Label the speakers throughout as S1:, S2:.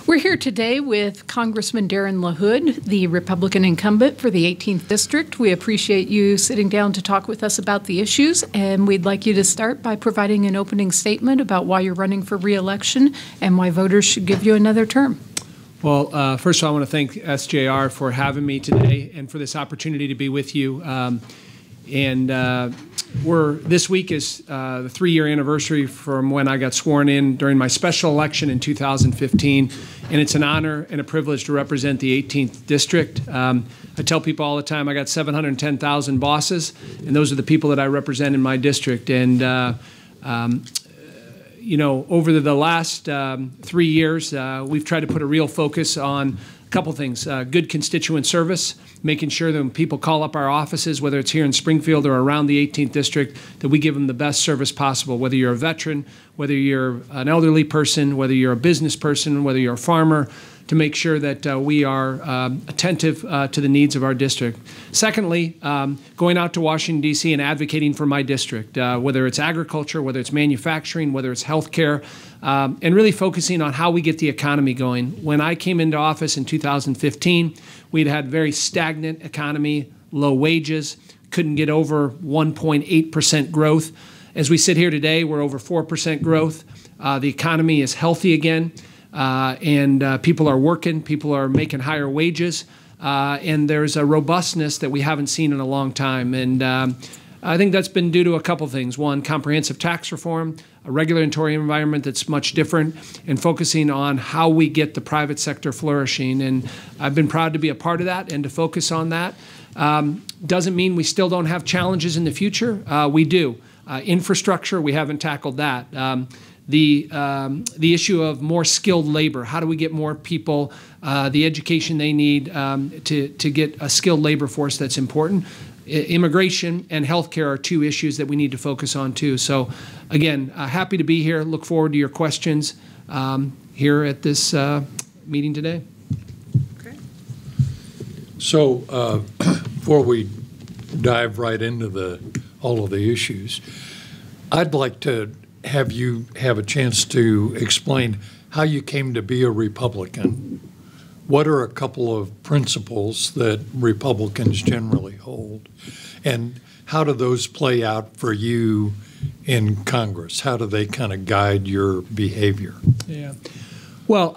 S1: We're here today with Congressman Darin LaHood, the Republican incumbent for the 18th District. We appreciate you sitting down to talk with us about the issues, and we'd like you to start by providing an opening statement about why you're running for re-election and why voters should give you another term.
S2: Well, first of all, I want to thank SJR for having me today and for this opportunity to be with you. This week is the 3-year anniversary from when I got sworn in during my special election in 2015, and it's an honor and a privilege to represent the 18th District. I tell people all the time I got 710,000 bosses, and those are the people that I represent in my district. And you know, over the last 3 years, we've tried to put a real focus on a couple things: good constituent service, making sure that when people call up our offices, whether it's here in Springfield or around the 18th District, that we give them the best service possible, whether you're a veteran, whether you're an elderly person, whether you're a business person, whether you're a farmer, to make sure that we are attentive to the needs of our district. Secondly, going out to Washington, D.C. and advocating for my district, whether it's agriculture, whether it's manufacturing, whether it's healthcare, and really focusing on how we get the economy going. When I came into office in 2015, we'd had very stagnant economy, low wages, couldn't get over 1.8% growth. As we sit here today, we're over 4% growth. The economy is healthy again. People are working, people are making higher wages, and there's a robustness that we haven't seen in a long time. And I think that's been due to a couple things. One, comprehensive tax reform, a regulatory environment that's much different, and focusing on how we get the private sector flourishing. And I've been proud to be a part of that and to focus on that. Doesn't mean we still don't have challenges in the future. We do. Infrastructure, we haven't tackled that. The issue of more skilled labor. How do we get more people the education they need to get a skilled labor force that's important? Immigration and healthcare are two issues that we need to focus on too. So again, happy to be here. Look forward to your questions here at this meeting today.
S3: Okay. So before we dive right into all of the issues, I'd like to have you have a chance to explain how you came to be a Republican. What are a couple of principles that Republicans generally hold? And how do those play out for you in Congress? How do they kind of guide your behavior?
S2: Yeah. Well,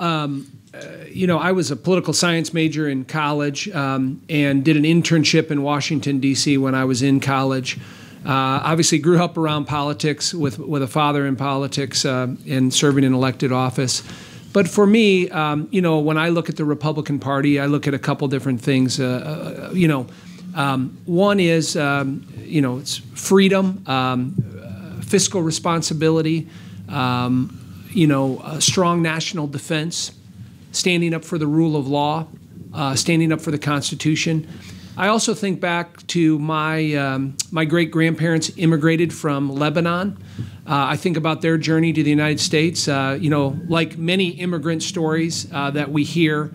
S2: you know, I was a political science major in college and did an internship in Washington, D.C. when I was in college. Obviously grew up around politics with a father in politics and serving in elected office. But for me, you know, when I look at the Republican Party, I look at a couple different things. You know, one is, you know, it's freedom, fiscal responsibility, you know, a strong national defense, standing up for the rule of law, standing up for the Constitution. I also think back to my great-grandparents immigrated from Lebanon. I think about their journey to the United States. You know, like many immigrant stories that we hear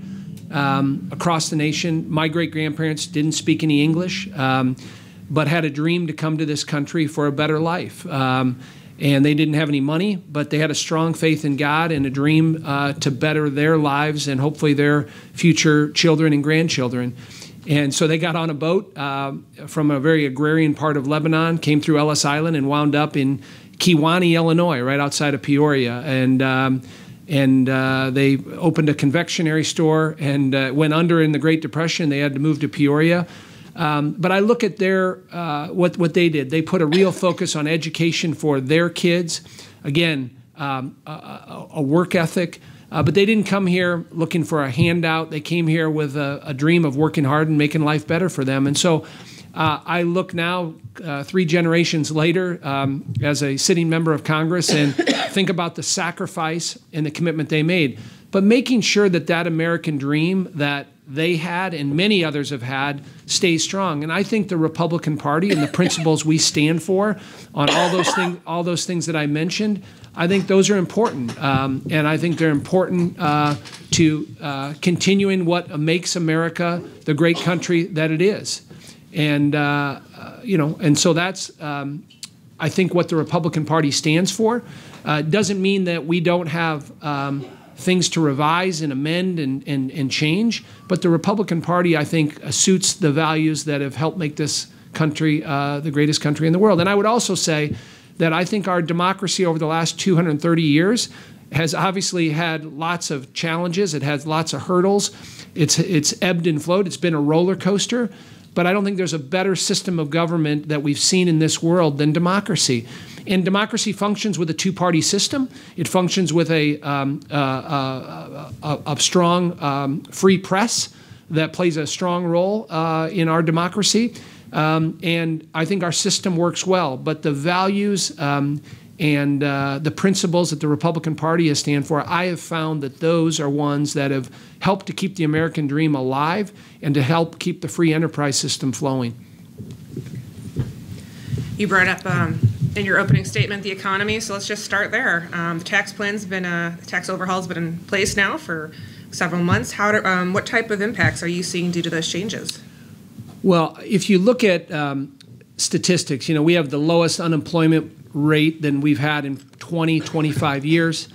S2: across the nation, my great-grandparents didn't speak any English, but had a dream to come to this country for a better life. And they didn't have any money, but they had a strong faith in God and a dream to better their lives and hopefully their future children and grandchildren. And so they got on a boat from a very agrarian part of Lebanon, came through Ellis Island, and wound up in Kewanee, Illinois, right outside of Peoria. And they opened a confectionery store and went under in the Great Depression. They had to move to Peoria. But I look at their what they did. They put a real focus on education for their kids. Again, a work ethic. But they didn't come here looking for a handout. They came here with a dream of working hard and making life better for them. And so I look now 3 generations later as a sitting member of Congress and think about the sacrifice and the commitment they made. But making sure that that American dream that they had and many others have had stays strong. And I think the Republican Party and the principles we stand for on all those things that I mentioned, I think those are important. And I think they're important to continuing what makes America the great country that it is. And, you know, and so that's, I think, what the Republican Party stands for. Doesn't mean that we don't have things to revise and amend and change. But the Republican Party, I think, suits the values that have helped make this country the greatest country in the world. And I would also say that I think our democracy over the last 230 years has obviously had lots of challenges. It has lots of hurdles. It's ebbed and flowed. It's been a roller coaster. But I don't think there's a better system of government that we've seen in this world than democracy. And democracy functions with a two-party system. It functions with a strong free press that plays a strong role in our democracy. And I think our system works well. But the values and the principles that the Republican Party has stand for, I have found that those are ones that have helped to keep the American dream alive and to help keep the free enterprise system flowing.
S4: You brought up in your opening statement the economy, so let's just start there. The tax plan's been, the tax overhaul's been in place now for several months. What type of impacts are you seeing due to those changes? Well,
S2: if you look at statistics, we have the lowest unemployment rate than we've had in 20, 25 years.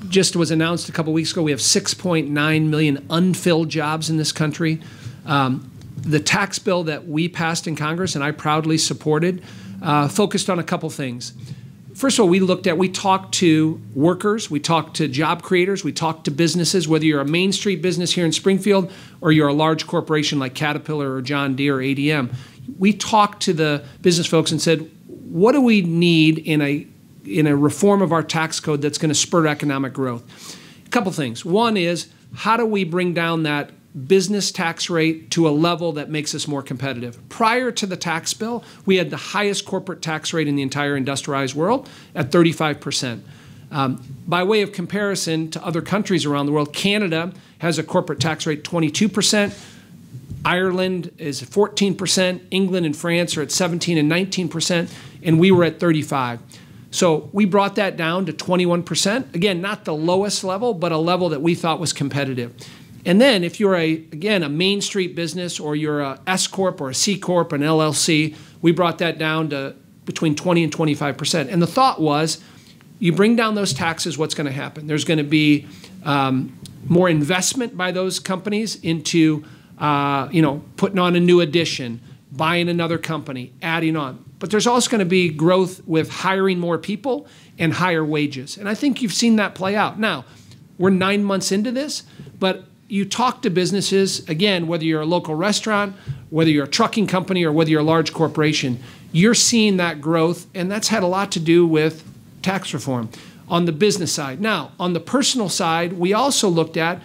S2: Just was announced a couple weeks ago, we have 6.9 million unfilled jobs in this country. The tax bill that we passed in Congress, and I proudly supported, focused on a couple things. First of all, we talked to workers, we talked to job creators, we talked to businesses, whether you're a Main Street business here in Springfield or you're a large corporation like Caterpillar or John Deere or ADM. We talked to the business folks and said, what do we need in a reform of our tax code that's going to spur economic growth? A couple things. One is, how do we bring down that business tax rate to a level that makes us more competitive? Prior to the tax bill, we had the highest corporate tax rate in the entire industrialized world at 35%. By way of comparison to other countries around the world, Canada has a corporate tax rate 22%. Ireland is 14%. England and France are at 17 and 19%, and we were at 35. So we brought that down to 21%. Again, not the lowest level, but a level that we thought was competitive. And then if you're a Main Street business, or you're a S Corp or a C Corp, an LLC, we brought that down to between 20 and 25%. And the thought was, you bring down those taxes, what's going to happen? There's going to be more investment by those companies into putting on a new addition, buying another company, adding on. But there's also going to be growth with hiring more people and higher wages. And I think you've seen that play out. Now, we're 9 months into this, but you talk to businesses, again, whether you're a local restaurant, whether you're a trucking company, or whether you're a large corporation, you're seeing that growth, and that's had a lot to do with tax reform on the business side. Now, on the personal side, we also looked at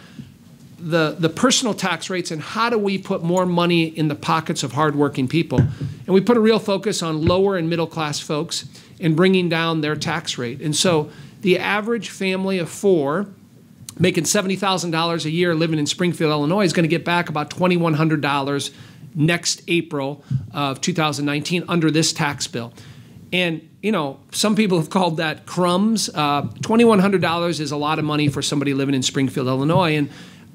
S2: the personal tax rates and how do we put more money in the pockets of hardworking people. And we put a real focus on lower and middle class folks and bringing down their tax rate. And so the average family of four making $70,000 a year living in Springfield, Illinois, is going to get back about $2,100 next April of 2019 under this tax bill. And, some people have called that crumbs. $2,100 is a lot of money for somebody living in Springfield, Illinois. And,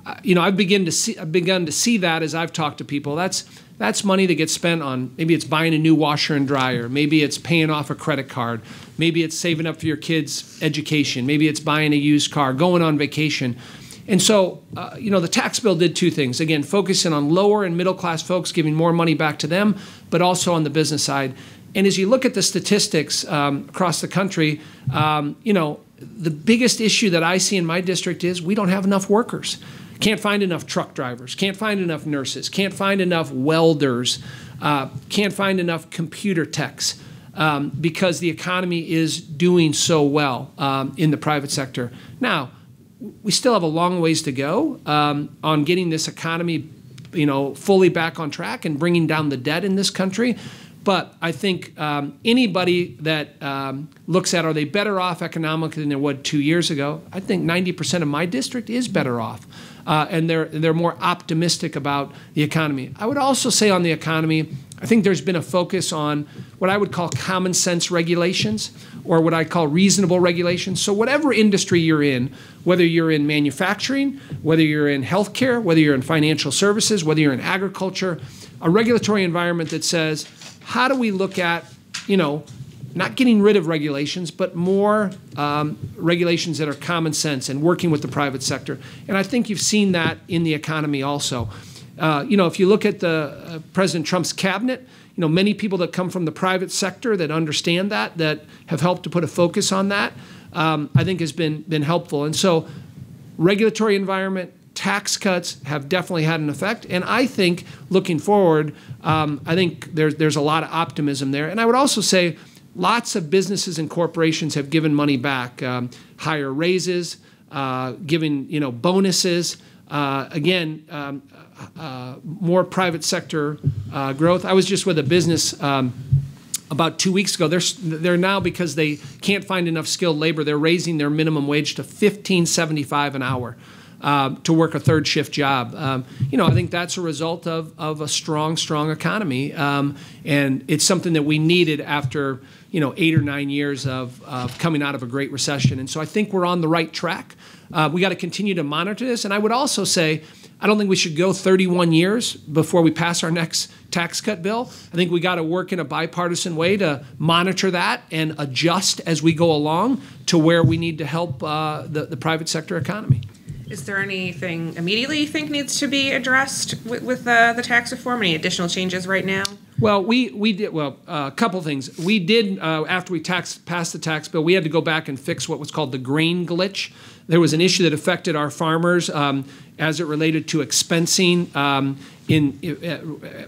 S2: I've begun to see that as I've talked to people. That's money that gets spent on, maybe it's buying a new washer and dryer. Maybe it's paying off a credit card. Maybe it's saving up for your kids' education. Maybe it's buying a used car, going on vacation. And so, the tax bill did two things. Again, focusing on lower and middle class folks, giving more money back to them, but also on the business side. And as you look at the statistics across the country, the biggest issue that I see in my district is we don't have enough workers. Can't find enough truck drivers, can't find enough nurses, can't find enough welders, can't find enough computer techs because the economy is doing so well in the private sector. Now, we still have a long ways to go on getting this economy, fully back on track and bringing down the debt in this country. But I think anybody that looks at, are they better off economically than they were 2 years ago? I think 90% of my district is better off. And they're more optimistic about the economy. I would also say on the economy, I think there's been a focus on what I would call common sense regulations, or what I call reasonable regulations. So whatever industry you're in, whether you're in manufacturing, whether you're in healthcare, whether you're in financial services, whether you're in agriculture, a regulatory environment that says, how do we look at, not getting rid of regulations, but more regulations that are common sense and working with the private sector. And I think you've seen that in the economy also. If you look at the President Trump's cabinet, many people that come from the private sector that understand that have helped to put a focus on that, I think has been helpful. And so regulatory environment, tax cuts have definitely had an effect. And I think looking forward, I think there's a lot of optimism there. And I would also say lots of businesses and corporations have given money back, higher raises, giving bonuses, more private sector growth. I was just with a business about 2 weeks ago. They're now, because they can't find enough skilled labor, they're raising their minimum wage to $15.75 an hour to work a third shift job. I think that's a result of a strong economy, and it's something that we needed after 8 or 9 years of coming out of a great recession. And so I think we're on the right track. We got to continue to monitor this. And I would also say, I don't think we should go 31 years before we pass our next tax cut bill. I think we got to work in a bipartisan way to monitor that and adjust as we go along to where we need to help the private sector economy.
S4: Is there anything immediately you think needs to be addressed with the tax reform? Any additional changes right now?
S2: Well, we did a couple things. We did after we passed the tax bill, we had to go back and fix what was called the grain glitch. There was an issue that affected our farmers as it related to expensing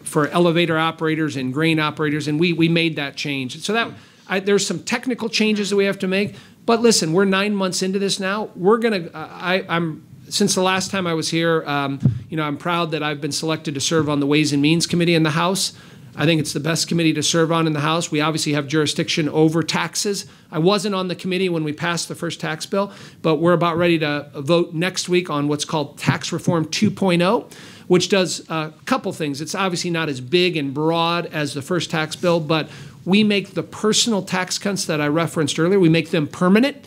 S2: for elevator operators and grain operators, and we made that change. So there's some technical changes that we have to make. But listen, we're 9 months into this now. We're gonna. Since the last time I was here, I'm proud that I've been selected to serve on the Ways and Means Committee in the House. I think it's the best committee to serve on in the House. We obviously have jurisdiction over taxes. I wasn't on the committee when we passed the first tax bill, but we're about ready to vote next week on what's called Tax Reform 2.0, which does a couple things. It's obviously not as big and broad as the first tax bill, but we make the personal tax cuts that I referenced earlier, we make them permanent.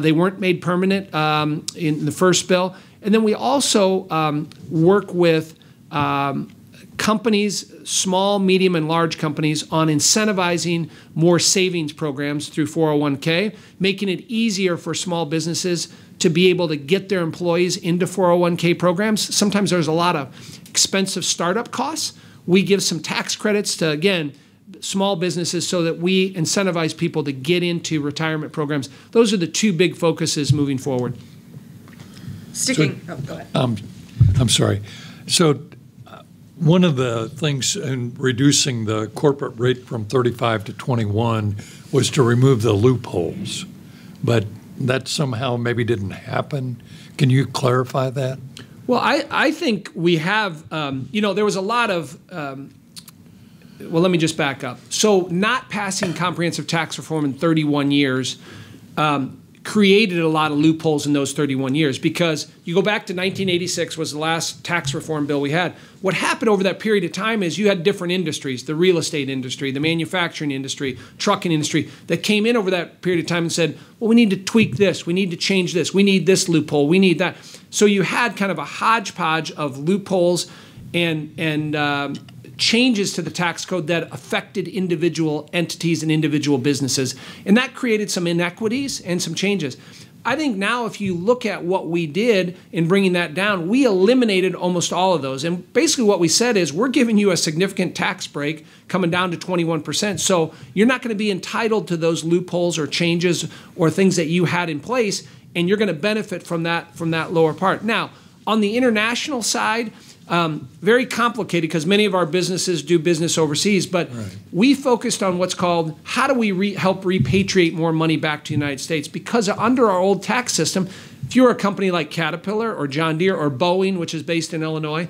S2: They weren't made permanent in the first bill. And then we also work with companies, small, medium, and large companies, on incentivizing more savings programs through 401k, making it easier for small businesses to be able to get their employees into 401k programs. Sometimes there's a lot of expensive startup costs. We give some tax credits to, again, small businesses so that we incentivize people to get into retirement programs. Those are the two big focuses moving forward.
S4: Go ahead.
S3: I'm sorry. So one of the things in reducing the corporate rate from 35 to 21 was to remove the loopholes, but that somehow maybe didn't happen. Can you clarify that?
S2: Well, I think we have, there was a lot of, well, let me just back up. So not passing comprehensive tax reform in 31 years created a lot of loopholes in those 31 years, because you go back to 1986 was the last tax reform bill we had. What happened over that period of time is you had different industries, the real estate industry, the manufacturing industry, trucking industry, that came in over that period of time and said, well, we need to tweak this, we need to change this, we need this loophole, we need that. So you had kind of a hodgepodge of loopholes and changes to the tax code that affected individual entities and individual businesses. And that created some inequities and some changes. I think now if you look at what we did in bringing that down, we eliminated almost all of those. And basically what we said is we're giving you a significant tax break coming down to 21%. So you're not going to be entitled to those loopholes or changes or things that you had in place, and you're going to benefit from that lower part. Now, on the international side, very complicated because many of our businesses do business overseas, but we focused on what's called how do we help repatriate more money back to the United States, because under our old tax system, if you're a company like Caterpillar or John Deere or Boeing, which is based in Illinois,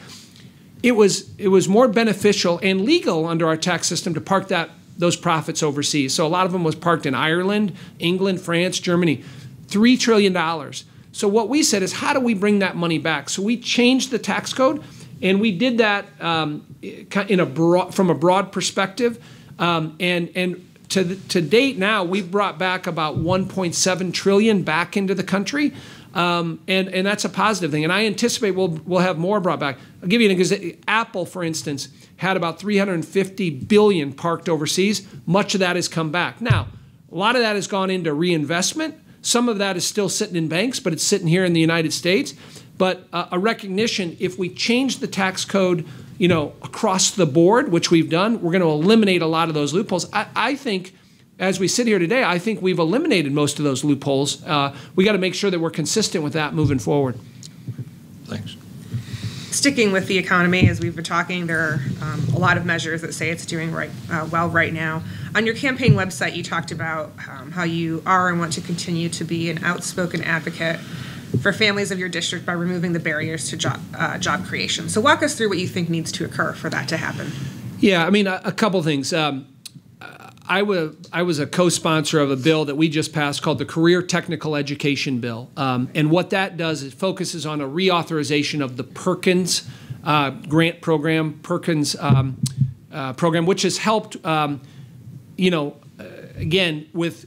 S2: it was more beneficial and legal under our tax system to park those profits overseas. So a lot of them was parked in Ireland, England, France, Germany, $3 trillion. So what we said is, how do we bring that money back? So we changed the tax code. And we did that from a broad perspective, and to date now we've brought back about 1.7 trillion back into the country, and that's a positive thing. And I anticipate we'll have more brought back. I'll give you an example. Apple, for instance, had about 350 billion parked overseas. Much of that has come back. Now, A lot of that has gone into reinvestment. Some of that is still sitting in banks, but it's sitting here in the United States. But a recognition, if we change the tax code, across the board, which we've done, we're going to eliminate a lot of those loopholes. I think, as we sit here today, I think we've eliminated most of those loopholes. We got to make sure that we're consistent with that moving forward.
S3: Thanks.
S4: Sticking with the economy, as we've been talking, there are a lot of measures that say it's doing well right now. On your campaign website, you talked about how you are and want to continue to be an outspoken advocate for families of your district by removing the barriers to job creation. So walk us through what you think needs to occur for that to happen.
S2: Yeah, I mean, a couple things. I was a co-sponsor of a bill that we just passed called the Career Technical Education Bill. And what that does is focuses on a reauthorization of the Perkins grant program, Perkins program, which has helped, again, with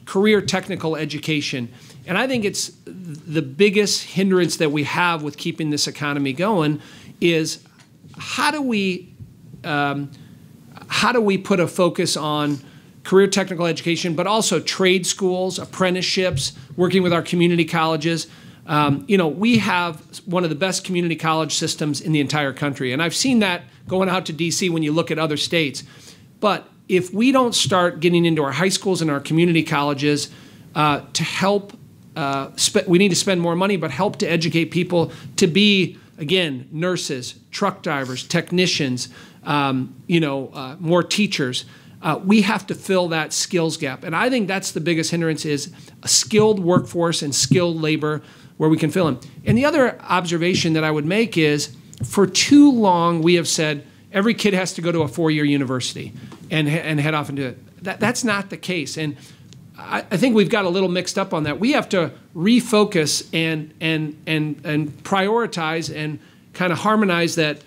S2: career technical education. And I think it's the biggest hindrance that we have with keeping this economy going is how do we put a focus on career technical education, but also trade schools, apprenticeships, working with our community colleges. We have one of the best community college systems in the entire country. And I've seen that going out to D.C. when you look at other states. But if we don't start getting into our high schools and our community colleges to help, we need to spend more money, but help to educate people to be, again, nurses, truck drivers, technicians, more teachers. We have to fill that skills gap. And I think that's the biggest hindrance is a skilled workforce and skilled labor where we can fill them. And the other observation that I would make is for too long we have said every kid has to go to a four-year university and head off into it. That's not the case. And I think we've got a little mixed up on that. We have to refocus and prioritize and kind of harmonize that,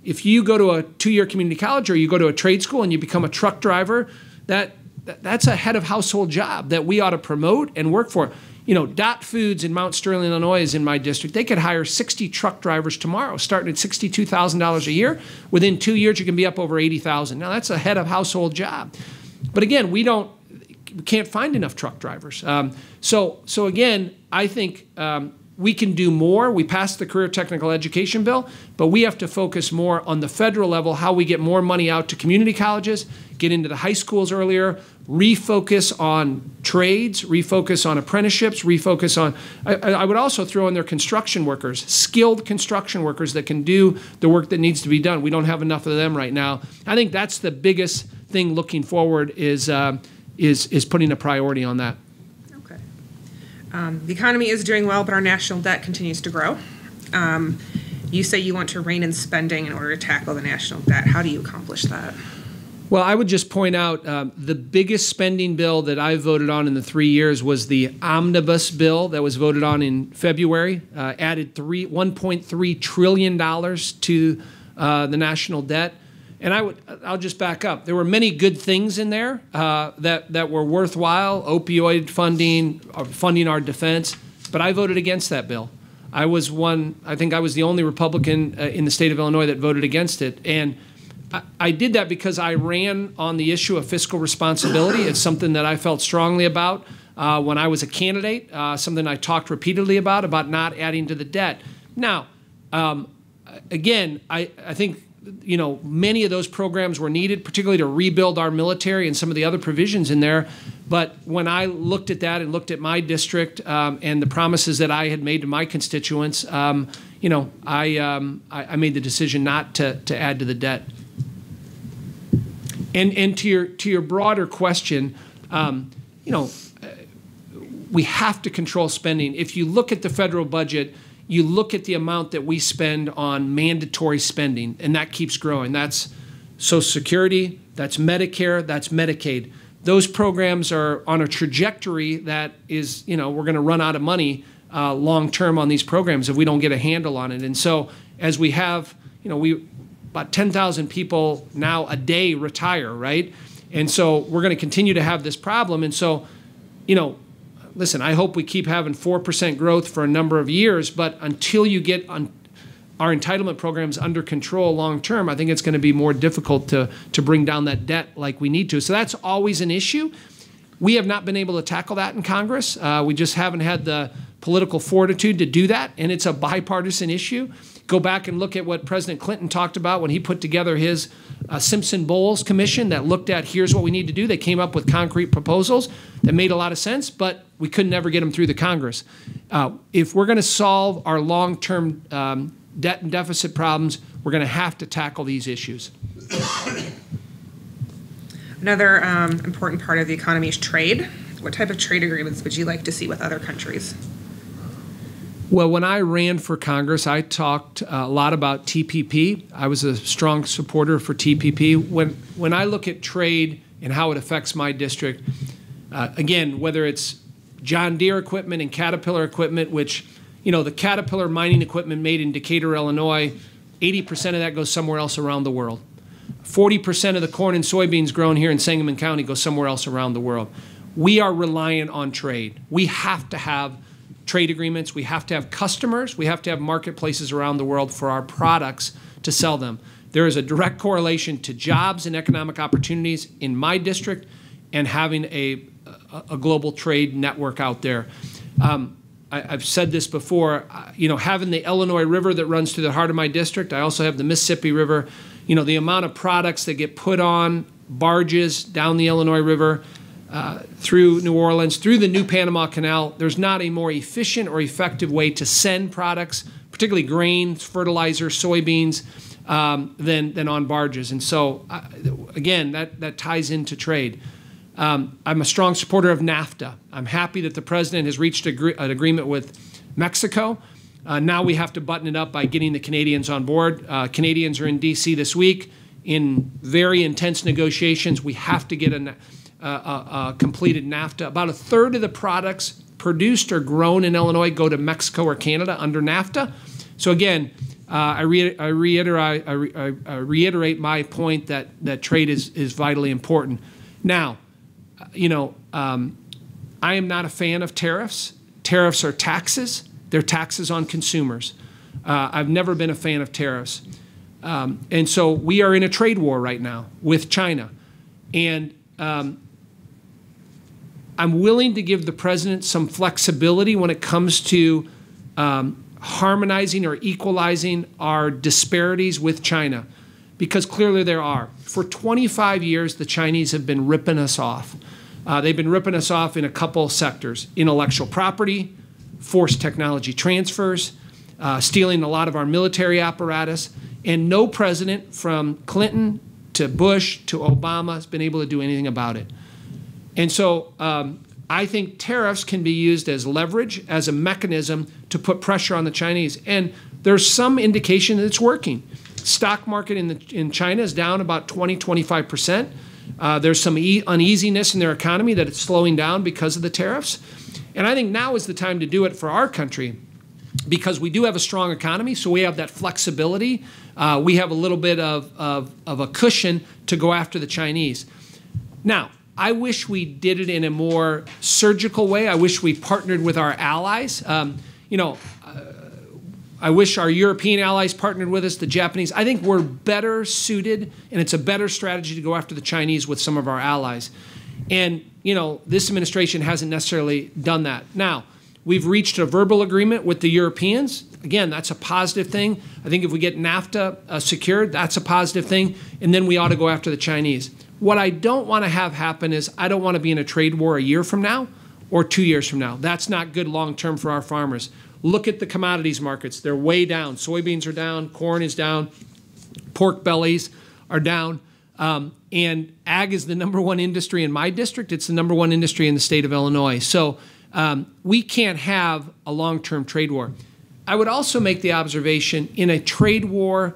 S2: if you go to a two-year community college or you go to a trade school and you become a truck driver, that's a head of household job that we ought to promote and work for. Dot Foods in Mount Sterling, Illinois is in my district. They could hire 60 truck drivers tomorrow, starting at $62,000 a year. Within 2 years, you can be up over $80,000. Now, that's a head of household job. But again, we can't find enough truck drivers. So again, I think we can do more. We passed the Career Technical Education Bill, but we have to focus more on the federal level, how we get more money out to community colleges, get into the high schools earlier, refocus on trades, refocus on apprenticeships, refocus on, I would also throw in there construction workers, skilled construction workers that can do the work that needs to be done. We don't have enough of them right now. I think that's the biggest thing looking forward is putting a priority on that.
S4: Okay. The economy is doing well, but our national debt continues to grow. You say you want to rein in spending in order to tackle the national debt. How do you accomplish that?
S2: Well, I would just point out the biggest spending bill that I voted on in the 3 years was the omnibus bill that was voted on in February, added $1.3 trillion to the national debt. And I'll just back up. There were many good things in there that were worthwhile, opioid funding, funding our defense, but I voted against that bill. I think I was the only Republican in the state of Illinois that voted against it. And I did that because I ran on the issue of fiscal responsibility. It's something that I felt strongly about when I was a candidate, something I talked repeatedly about not adding to the debt. Now, again, I think many of those programs were needed, particularly to rebuild our military and some of the other provisions in there. But when I looked at that and looked at my district and the promises that I had made to my constituents, I made the decision not to add to the debt. And to your broader question, we have to control spending. If you look at the federal budget, you look at the amount that we spend on mandatory spending, and that keeps growing. That's Social Security, that's Medicare, that's Medicaid. Those programs are on a trajectory that is, we're going to run out of money long term on these programs if we don't get a handle on it. And so as we have, about 10,000 people now a day retire, right? And so we're going to continue to have this problem. And so, listen, I hope we keep having 4% growth for a number of years, but until you get our entitlement programs under control long term, I think it's going to be more difficult to bring down that debt like we need to. So that's always an issue. We have not been able to tackle that in Congress. We just haven't had the political fortitude to do that, and it's a bipartisan issue. Go back and look at what President Clinton talked about when he put together his Simpson-Bowles commission that looked at, here's what we need to do. They came up with concrete proposals that made a lot of sense, but we could never get them through the Congress. If we're going to solve our long-term debt and deficit problems, we're going to have to tackle these issues.
S4: Another important part of the economy is trade. What type of trade agreements would you like to see with other countries?
S2: Well, when I ran for Congress, I talked a lot about TPP. I was a strong supporter for TPP. When I look at trade and how it affects my district, again, whether it's John Deere equipment and Caterpillar equipment, which, the Caterpillar mining equipment made in Decatur, Illinois, 80% of that goes somewhere else around the world. 40% of the corn and soybeans grown here in Sangamon County go somewhere else around the world. We are reliant on trade. We have to have trade agreements. We have to have customers. We have to have marketplaces around the world for our products to sell them. There is a direct correlation to jobs and economic opportunities in my district and having a global trade network out there. I've said this before, having the Illinois River that runs through the heart of my district. I also have the Mississippi River. The amount of products that get put on barges down the Illinois River, through New Orleans, through the new Panama Canal, there's not a more efficient or effective way to send products, particularly grains, fertilizer, soybeans, than on barges. And so, again, that ties into trade. I'm a strong supporter of NAFTA. I'm happy that the president has reached an agreement with Mexico. Now we have to button it up by getting the Canadians on board. Canadians are in D.C. this week in very intense negotiations. We have to get a completed NAFTA. About a third of the products produced or grown in Illinois go to Mexico or Canada under NAFTA. So again, I reiterate my point that trade is vitally important. Now, I am not a fan of tariffs. Tariffs are taxes. They're taxes on consumers. I've never been a fan of tariffs. And so we are in a trade war right now with China. And I'm willing to give the president some flexibility when it comes to harmonizing or equalizing our disparities with China, because clearly there are. For 25 years, the Chinese have been ripping us off. They've been ripping us off in a couple sectors: intellectual property, forced technology transfers, stealing a lot of our military apparatus, and no president from Clinton to Bush to Obama has been able to do anything about it. And so I think tariffs can be used as leverage, as a mechanism to put pressure on the Chinese. And there's some indication that it's working. Stock market in China is down about 20–25%. There's some uneasiness in their economy that it's slowing down because of the tariffs. And I think now is the time to do it for our country, because we do have a strong economy, so we have that flexibility. We have a little bit of a cushion to go after the Chinese. Now, I wish we did it in a more surgical way. I wish we partnered with our allies. I wish our European allies partnered with us, the Japanese. I think we're better suited, and it's a better strategy to go after the Chinese with some of our allies. And, this administration hasn't necessarily done that. Now, we've reached a verbal agreement with the Europeans. Again, that's a positive thing. I think if we get NAFTA secured, that's a positive thing. And then we ought to go after the Chinese. What I don't want to have happen is I don't want to be in a trade war a year from now or 2 years from now. That's not good long-term for our farmers. Look at the commodities markets. They're way down. Soybeans are down. Corn is down. Pork bellies are down. And ag is the #1 industry in my district. It's the #1 industry in the state of Illinois. So we can't have a long-term trade war. I would also make the observation, in a trade war,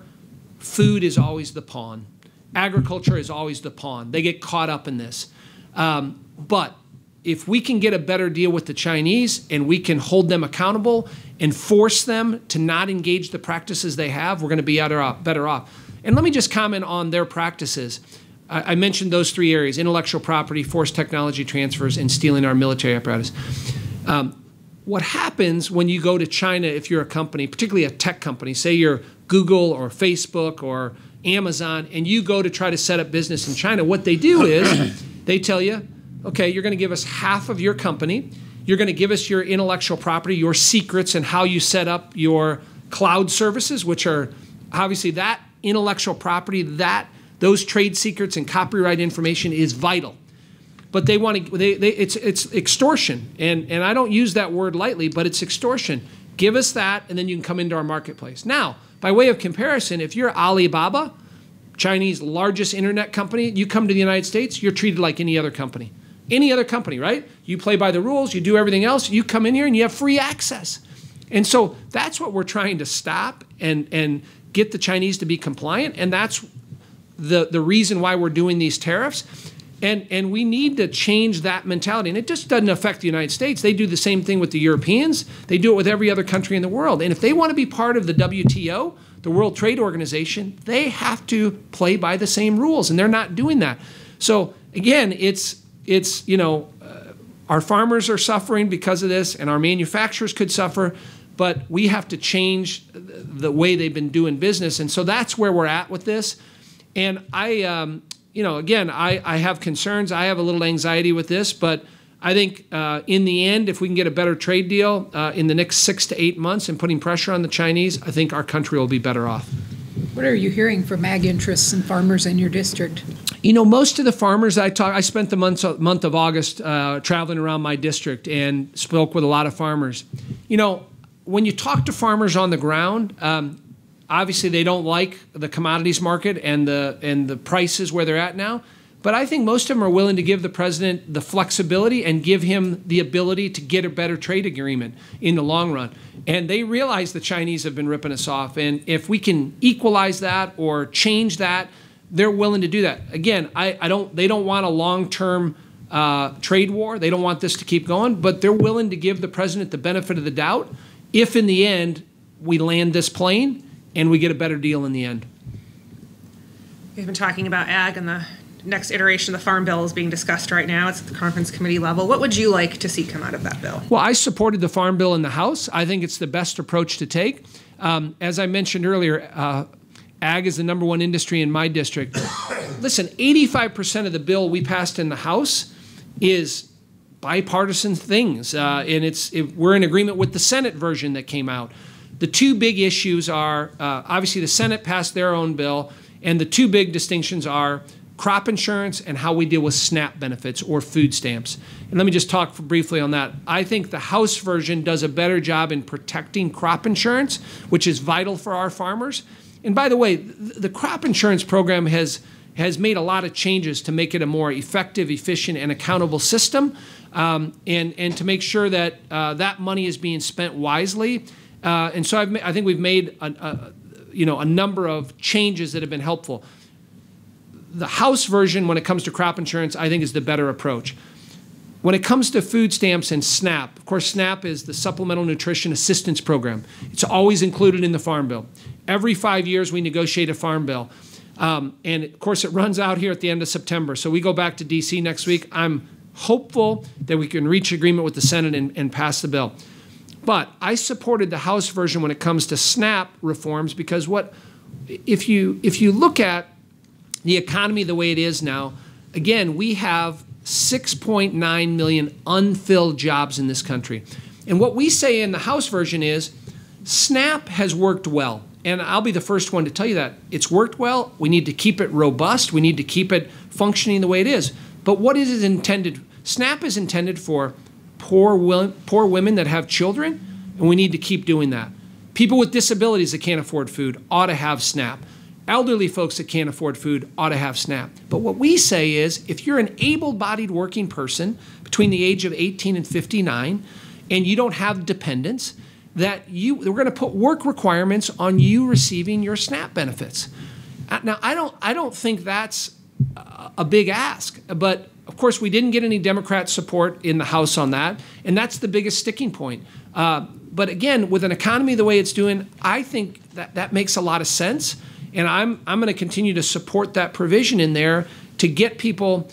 S2: food is always the pawn. Agriculture is always the pawn. They get caught up in this. But if we can get a better deal with the Chinese and we can hold them accountable and force them to not engage the practices they have, we're going to be better off. And let me just comment on their practices. I mentioned those 3 areas: intellectual property, forced technology transfers, and stealing our military apparatus. What happens when you go to China, if you're a company, particularly a tech company, say you're Google or Facebook or Amazon, and you go to try to set up business in China, what they do is they tell you, okay, you're going to give us half of your company. You're going to give us your intellectual property, your secrets, and how you set up your cloud services, which are obviously that intellectual property, those trade secrets and copyright information is vital. But they want to, it's extortion. And I don't use that word lightly, but it's extortion. Give us that, and then you can come into our marketplace. Now, by way of comparison, if you're Alibaba, Chinese largest internet company, you come to the United States, you're treated like any other company. Any other company, right? You play by the rules, you do everything else, you come in here and you have free access. And so that's what we're trying to stop and get the Chinese to be compliant, and that's the reason why we're doing these tariffs. And we need to change that mentality. And it just doesn't affect the United States. They do the same thing with the Europeans. They do it with every other country in the world. And if they want to be part of the WTO, the World Trade Organization, they have to play by the same rules, and they're not doing that. So again, it's our farmers are suffering because of this, and our manufacturers could suffer, but we have to change the way they've been doing business. And so that's where we're at with this. And I have concerns. I have a little anxiety with this, but I think in the end, if we can get a better trade deal in the next 6 to 8 months and putting pressure on the Chinese, I think our country will be better off.
S1: What are you hearing from ag interests and farmers in your district?
S2: Most of the farmers I spent the month of August traveling around my district and spoke with a lot of farmers. When you talk to farmers on the ground, obviously they don't like the commodities market and the prices where they're at now. But I think most of them are willing to give the president the flexibility and give him the ability to get a better trade agreement in the long run. And they realize the Chinese have been ripping us off. And if we can equalize that or change that, they're willing to do that. Again, they don't want a long-term trade war. They don't want this to keep going. But they're willing to give the president the benefit of the doubt if in the end we land this plane and we get a better deal in the end.
S4: We've been talking about ag, and the next iteration of the Farm Bill is being discussed right now. It's at the conference committee level. What would you like to see come out of that bill?
S2: Well, I supported the Farm Bill in the House. I think it's the best approach to take. As I mentioned earlier, ag is the #1 industry in my district. Listen, 85% of the bill we passed in the House is bipartisan things, and we're in agreement with the Senate version that came out. The two big issues are, obviously the Senate passed their own bill, and the two big distinctions are crop insurance and how we deal with SNAP benefits or food stamps. And let me just talk briefly on that. I think the House version does a better job in protecting crop insurance, which is vital for our farmers. And by the way, the crop insurance program has made a lot of changes to make it a more effective, efficient, and accountable system, and to make sure that that money is being spent wisely. And so I think we've made a number of changes that have been helpful. The House version, when it comes to crop insurance, I think is the better approach. When it comes to food stamps and SNAP, of course, SNAP is the Supplemental Nutrition Assistance Program. It's always included in the Farm Bill. Every 5 years, we negotiate a Farm Bill. And, of course, it runs out here at the end of September. So we go back to D.C. next week. I'm hopeful that we can reach agreement with the Senate and pass the bill. But I supported the House version when it comes to SNAP reforms because if you look at the economy the way it is now, again, we have 6.9 million unfilled jobs in this country. And what we say in the House version is SNAP has worked well. And I'll be the first one to tell you that. It's worked well. We need to keep it robust. We need to keep it functioning the way it is. But what is it intended? SNAP is intended for poor women that have children, and we need to keep doing that. People with disabilities that can't afford food ought to have SNAP. Elderly folks that can't afford food ought to have SNAP. But what we say is if you're an able-bodied working person between the age of 18 and 59 and you don't have dependents, we're going to put work requirements on you receiving your SNAP benefits. Now, I don't think that's a big ask, but of course we didn't get any Democrat support in the House on that, and that's the biggest sticking point. But again, with an economy the way it's doing, I think that makes a lot of sense. And I'm going to continue to support that provision in there to get people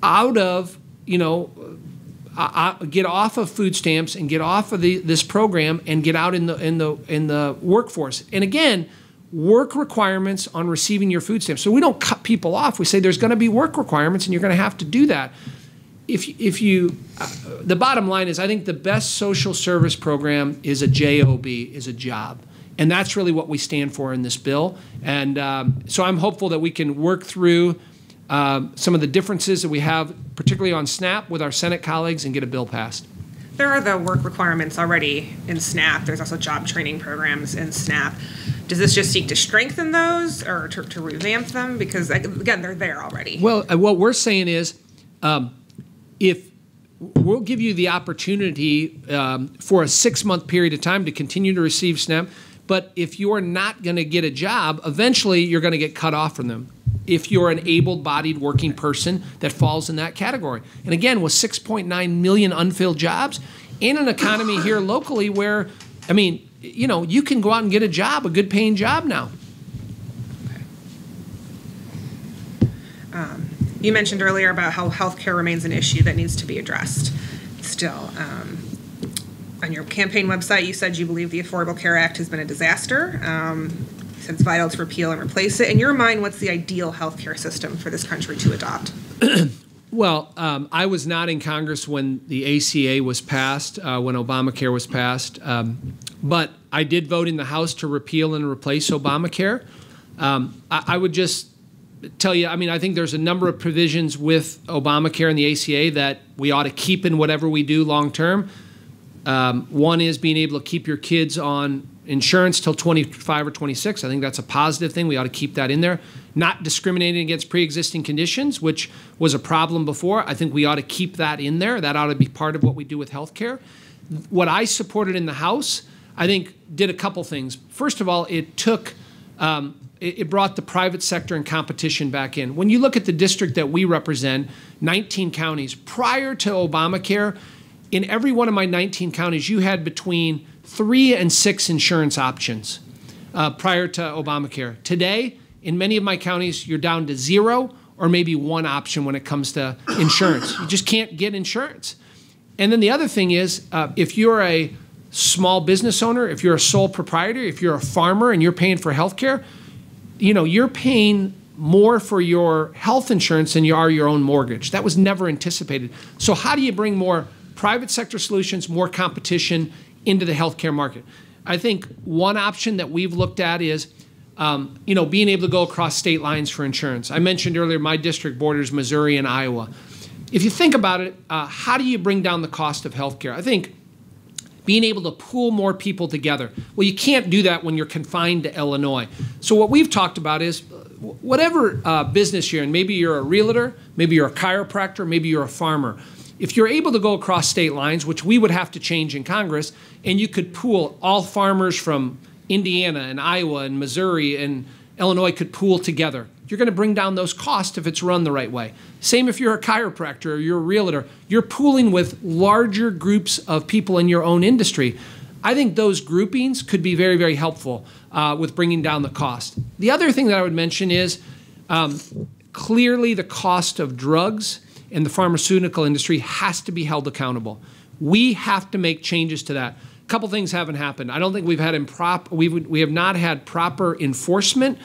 S2: out of, get off of food stamps and get off of this program and get out in the workforce. And again, work requirements on receiving your food stamps. So we don't cut people off. We say there's going to be work requirements and you're going to have to do that. the bottom line is I think the best social service program is a job, is a job. And that's really what we stand for in this bill. And so I'm hopeful that we can work through some of the differences that we have, particularly on SNAP, with our Senate colleagues and get a bill passed.
S4: There are the work requirements already in SNAP. There's also job training programs in SNAP. Does this just seek to strengthen those or to revamp them? Because, again, they're there already.
S2: Well, what we're saying is if we'll give you the opportunity for a 6-month period of time to continue to receive SNAP, but if you're not going to get a job, eventually you're going to get cut off from them if you're an able-bodied working person that falls in that category. And again, with 6.9 million unfilled jobs in an economy here locally where, I mean, you know, you can go out and get a job, a good-paying job now.
S4: You mentioned earlier about how healthcare remains an issue that needs to be addressed still. On your campaign website, you said you believe the Affordable Care Act has been a disaster. You said it's vital to repeal and replace it. In your mind, what's the ideal healthcare system for this country to adopt?
S2: Well, I was not in Congress when the ACA was passed, when Obamacare was passed, but I did vote in the House to repeal and replace Obamacare. I would just tell you, I mean, I think there's a number of provisions with Obamacare and the ACA that we ought to keep in whatever we do long term. One is being able to keep your kids on insurance till 25 or 26. I think that's a positive thing. We ought to keep that in there. Not discriminating against pre-existing conditions, which was a problem before. I think we ought to keep that in there. That ought to be part of what we do with health care. What I supported in the House, I think, did a couple things. First of all, it took it brought the private sector and competition back in. When you look at the district that we represent, 19 counties, prior to Obamacare, in every one of my 19 counties, you had between 3 and 6 insurance options prior to Obamacare. Today, in many of my counties, you're down to 0 or maybe 1 option when it comes to insurance. You just can't get insurance. And then the other thing is, if you're a small business owner, if you're a sole proprietor, if you're a farmer and you're paying for health care, you know, you're paying more for your health insurance than you are your own mortgage. That was never anticipated. So how do you bring more private sector solutions, more competition into the healthcare market? I think one option that we've looked at is, you know, being able to go across state lines for insurance. I mentioned earlier my district borders Missouri and Iowa. If you think about it, how do you bring down the cost of healthcare? I think being able to pool more people together. Well, you can't do that when you're confined to Illinois. So what we've talked about is whatever business you're in, maybe you're a realtor, maybe you're a chiropractor, maybe you're a farmer. If you're able to go across state lines, which we would have to change in Congress, and you could pool all farmers from Indiana and Iowa and Missouri and Illinois could pool together, you're going to bring down those costs if it's run the right way. Same if you're a chiropractor or you're a realtor. You're pooling with larger groups of people in your own industry. I think those groupings could be very, very helpful with bringing down the cost. The other thing that I would mention is clearly the cost of drugs in the pharmaceutical industry has to be held accountable. We have to make changes to that. A couple things haven't happened. I don't think we've had we have not had proper enforcement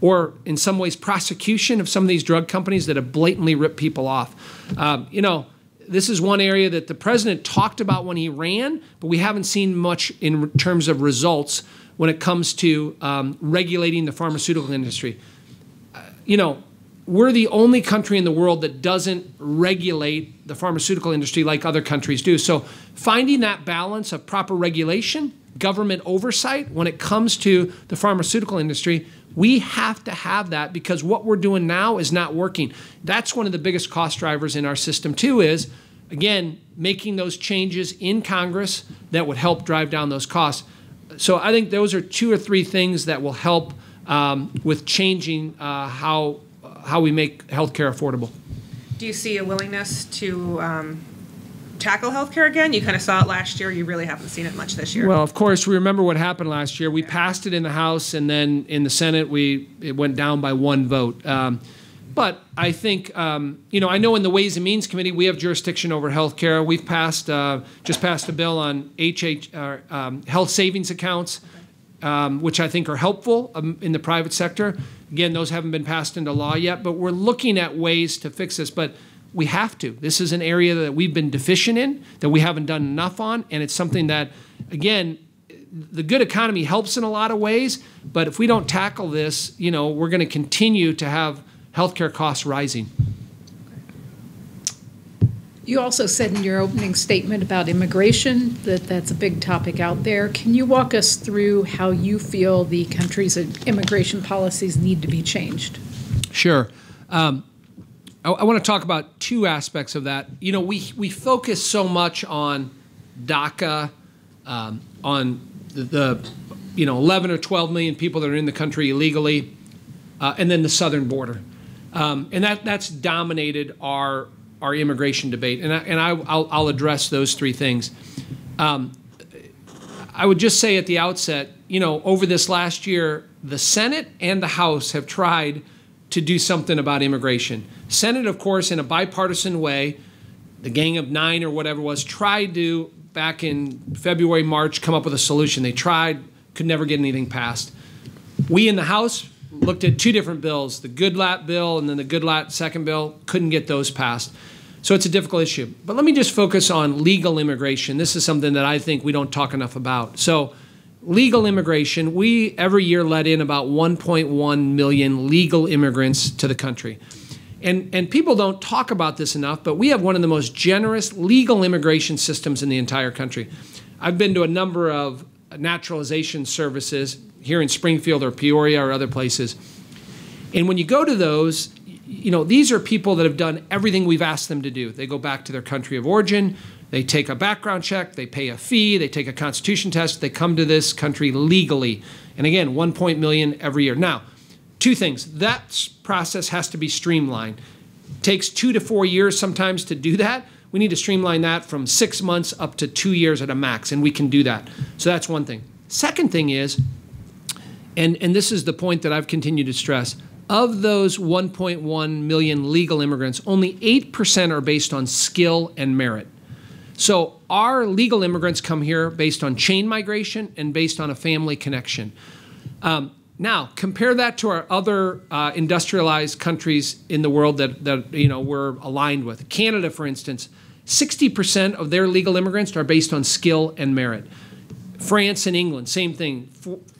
S2: or in some ways prosecution of some of these drug companies that have blatantly ripped people off. You know, this is one area that the president talked about when he ran, but we haven't seen much in terms of results when it comes to regulating the pharmaceutical industry. You know, we're the only country in the world that doesn't regulate the pharmaceutical industry like other countries do. So finding that balance of proper regulation, government oversight when it comes to the pharmaceutical industry, we have to have that because what we're doing now is not working. That's one of the biggest cost drivers in our system too is, again, making those changes in Congress that would help drive down those costs. So I think those are 2 or 3 things that will help with changing how we make healthcare affordable.
S4: Do you see a willingness to tackle healthcare again? You kind of saw it last year. You really haven't seen it much this year.
S2: Well, of course, we remember what happened last year. We passed it in the House, and then in the Senate, it went down by 1 vote. But I think, you know, I know in the Ways and Means Committee, we have jurisdiction over health care. We've just passed a bill on health savings accounts, which I think are helpful in the private sector. Again, those haven't been passed into law yet, but we're looking at ways to fix this. But We have to. This is an area that we've been deficient in, that we haven't done enough on, and it's something that, again, the good economy helps in a lot of ways, but if we don't tackle this, we're going to continue to have healthcare costs rising.
S1: You also said in your opening statement about immigration that that's a big topic out there. Can you walk us through how you feel the country's immigration policies need to be changed?
S2: Sure. I want to talk about two aspects of that. We focus so much on DACA, on the 11 or 12 million people that are in the country illegally, and then the southern border, and that's dominated our immigration debate. And I'll address those three things. I would just say at the outset, over this last year, the Senate and the House have tried to do something about immigration. Senate, of course, in a bipartisan way, the Gang of Nine or whatever it was, tried to, back in February, March, come up with a solution. They tried, could never get anything passed. We in the House looked at two different bills, the Goodlatte bill and then the Goodlatte second bill, couldn't get those passed. So it's a difficult issue. But let me just focus on legal immigration. This is something that I think we don't talk enough about. So legal immigration, we every year let in about 1.1 million legal immigrants to the country. And people don't talk about this enough, but we have one of the most generous legal immigration systems in the entire country. I've been to a number of naturalization services here in Springfield or Peoria or other places. And when you go to those, these are people that have done everything we've asked them to do. They go back to their country of origin, they take a background check, they pay a fee, they take a constitution test, they come to this country legally. And again, 1 million every year. Now, two things. That process has to be streamlined. It takes 2 to 4 years sometimes to do that. We need to streamline that from 6 months up to 2 years at a max, and we can do that. So that's one thing. Second thing is, and this is the point that I've continued to stress, of those 1.1 million legal immigrants, only 8% are based on skill and merit. So our legal immigrants come here based on chain migration and based on a family connection. Now, compare that to our other industrialized countries in the world that we're aligned with. Canada, for instance, 60% of their legal immigrants are based on skill and merit. France and England, same thing,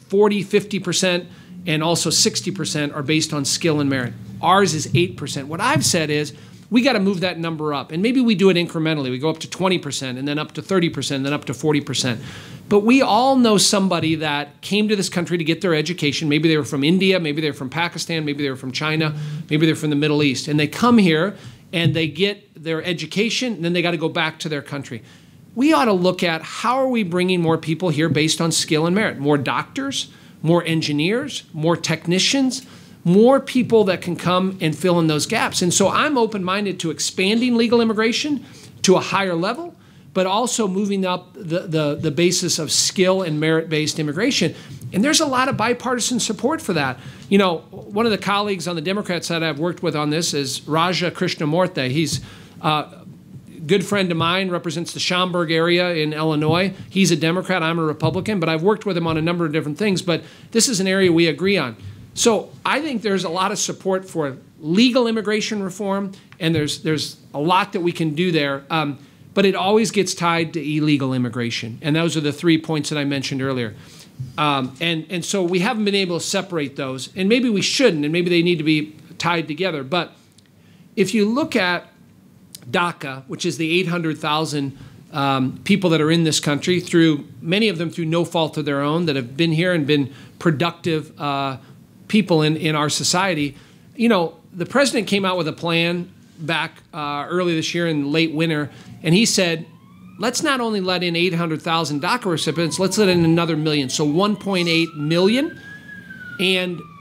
S2: 40, 50%, and also 60% are based on skill and merit. Ours is 8%. What I've said is we got to move that number up, and maybe we do it incrementally. We go up to 20%, and then up to 30%, and then up to 40%. But we all know somebody that came to this country to get their education. Maybe they were from India, maybe they were from Pakistan, maybe they were from China, maybe they're from the Middle East. And they come here and they get their education, and then they got to go back to their country. We ought to look at how are we bringing more people here based on skill and merit. More doctors, more engineers, more technicians, more people that can come and fill in those gaps. And so I'm open-minded to expanding legal immigration to a higher level, but also moving up the basis of skill and merit-based immigration. And there's a lot of bipartisan support for that. One of the colleagues on the Democrat side I've worked with on this is Raja Krishnamurthy. He's a good friend of mine, represents the Schaumburg area in Illinois. He's a Democrat, I'm a Republican, but I've worked with him on a number of different things. But this is an area we agree on. So I think there's a lot of support for legal immigration reform, and there's a lot that we can do there. But it always gets tied to illegal immigration. And those are the 3 points that I mentioned earlier. And so we haven't been able to separate those. And maybe we shouldn't, and maybe they need to be tied together. But if you look at DACA, which is the 800,000 people that are in this country, through many of them through no fault of their own, that have been here and been productive people in our society, the president came out with a plan back early this year in late winter, and he said, let's not only let in 800,000 DACA recipients, let's let in another million, so 1.8 million,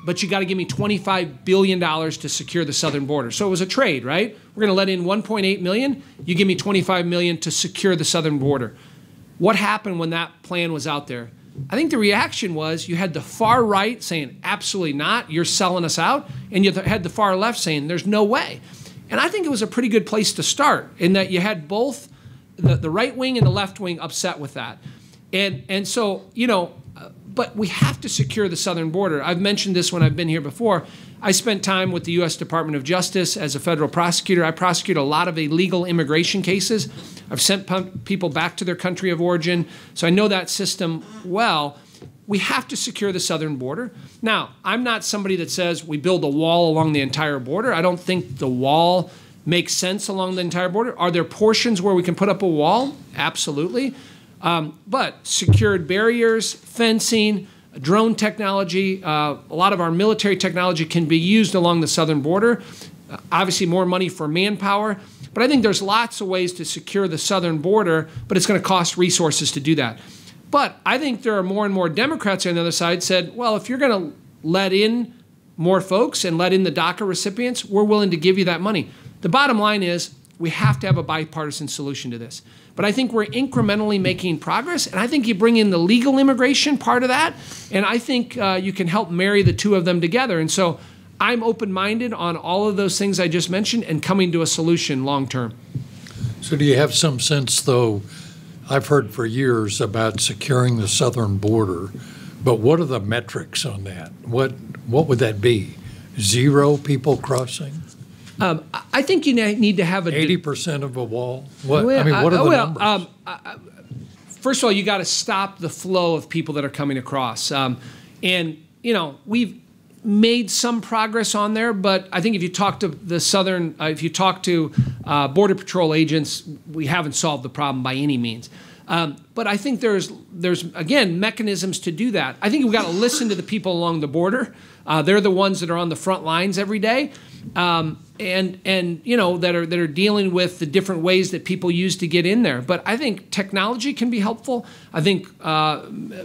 S2: but you got to give me $25 billion to secure the southern border. So it was a trade, right? We're going to let in 1.8 million, you give me $25 million to secure the southern border. What happened when that plan was out there? I think the reaction was you had the far right saying, absolutely not, you're selling us out, and you had the far left saying, there's no way. And I think it was a pretty good place to start in that you had both the right wing and the left wing upset with that. And so, But we have to secure the southern border. I've mentioned this when I've been here before. I spent time with the U.S. Department of Justice as a federal prosecutor. I prosecute a lot of illegal immigration cases. I've sent people back to their country of origin, so I know that system well. We have to secure the southern border. Now, I'm not somebody that says we build a wall along the entire border. I don't think the wall makes sense along the entire border. Are there portions where we can put up a wall? Absolutely. But secured barriers, fencing, drone technology, a lot of our military technology can be used along the southern border. Obviously, more money for manpower. But I think there's lots of ways to secure the southern border, but it's going to cost resources to do that. But I think there are more and more Democrats on the other side said, well, if you're going to let in more folks and let in the DACA recipients, we're willing to give you that money. The bottom line is we have to have a bipartisan solution to this. But I think we're incrementally making progress, and I think you bring in the legal immigration part of that, and I think you can help marry the two of them together. And so I'm open-minded on all of those things I just mentioned and coming to a solution long-term.
S3: So do you have some sense, though, I've heard for years about securing the southern border, but what are the metrics on that? What would that be? 0 people crossing?
S2: I think you need to have a
S3: 80% of a wall. What are the numbers?
S2: First of all, you got to stop the flow of people that are coming across, and we've made some progress on there. But I think if you talk to the southern, if you talk to Border Patrol agents, we haven't solved the problem by any means. But I think there's again mechanisms to do that. I think we've got to listen to the people along the border. They're the ones that are on the front lines every day. And that are dealing with the different ways that people use to get in there. But I think technology can be helpful. I think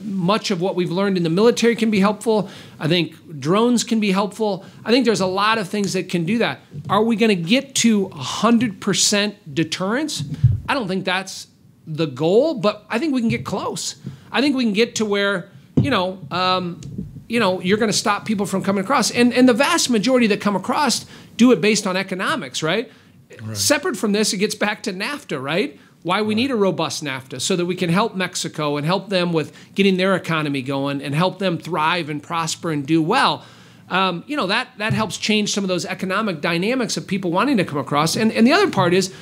S2: much of what we've learned in the military can be helpful. I think drones can be helpful. I think there's a lot of things that can do that. Are we going to get to 100% deterrence? I don't think that's the goal, but I think we can get close. I think we can get to where, you're going to stop people from coming across. And the vast majority that come across do it based on economics, right? Separate from this, it gets back to NAFTA, right? Why we need a robust NAFTA so that we can help Mexico and help them with getting their economy going and help them thrive and prosper and do well. That helps change some of those economic dynamics of people wanting to come across. And the other part is,